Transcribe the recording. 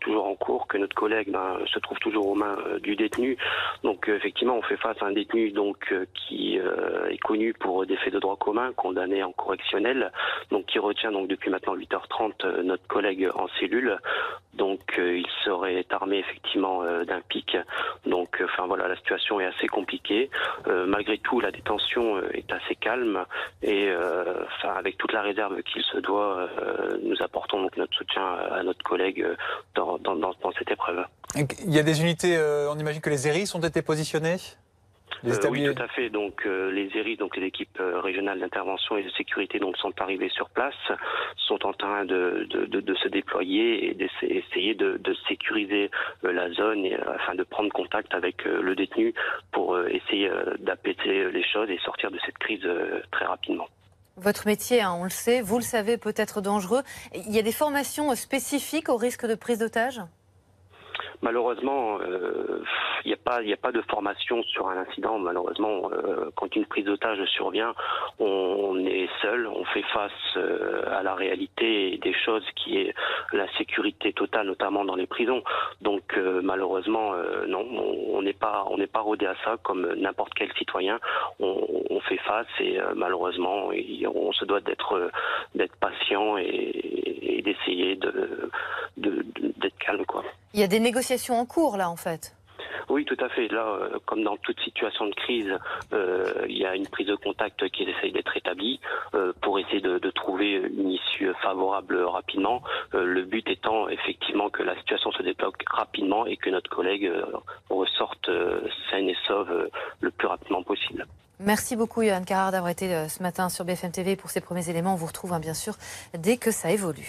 toujours en cours, que notre collègue se trouve toujours aux mains du détenu. Donc effectivement, on fait face à un détenu qui est connu pour des faits de droit commun, condamné en correctionnel, donc qui retient donc depuis maintenant 8h30 notre collègue en cellule. Donc il serait armé effectivement d'un pic. Donc enfin voilà, la situation est assez compliquée. Malgré tout, la détention est assez calme et avec toute la réserve qu'il se doit, nous apportons donc notre soutien à notre collègue dans cette épreuve. Il y a des unités, on imagine que les ERIS ont été positionnés? Oui, tout à fait. Donc les ERIS, donc les équipes régionales d'intervention et de sécurité, donc sont arrivées sur place, sont en train de se déployer et d'essayer de sécuriser la zone afin de prendre contact avec le détenu pour essayer d'apaiser les choses et sortir de cette crise très rapidement. Votre métier, hein, on le sait, vous le savez, peut être dangereux. Il y a des formations spécifiques au risque de prise d'otage ? Malheureusement, il n'y a pas de formation sur un incident. Malheureusement, quand une prise d'otage survient, on est seul, on fait face à la réalité des choses qui est la sécurité totale, notamment dans les prisons. Donc malheureusement, non, on n'est pas rodé à ça comme n'importe quel citoyen. On fait face et malheureusement, on se doit d'être patient et d'essayer d'être calme, quoi. Il y a des négociations en cours, là, en fait. Oui, tout à fait. Là, comme dans toute situation de crise, il y a une prise de contact qui essaye d'être établie pour essayer de trouver une issue favorable rapidement. Le but étant effectivement que la situation se débloque rapidement et que notre collègue ressorte saine et sauve le plus rapidement possible. Merci beaucoup, Yohann Carrard, d'avoir été ce matin sur BFM TV pour ces premiers éléments. On vous retrouve, hein, bien sûr, dès que ça évolue.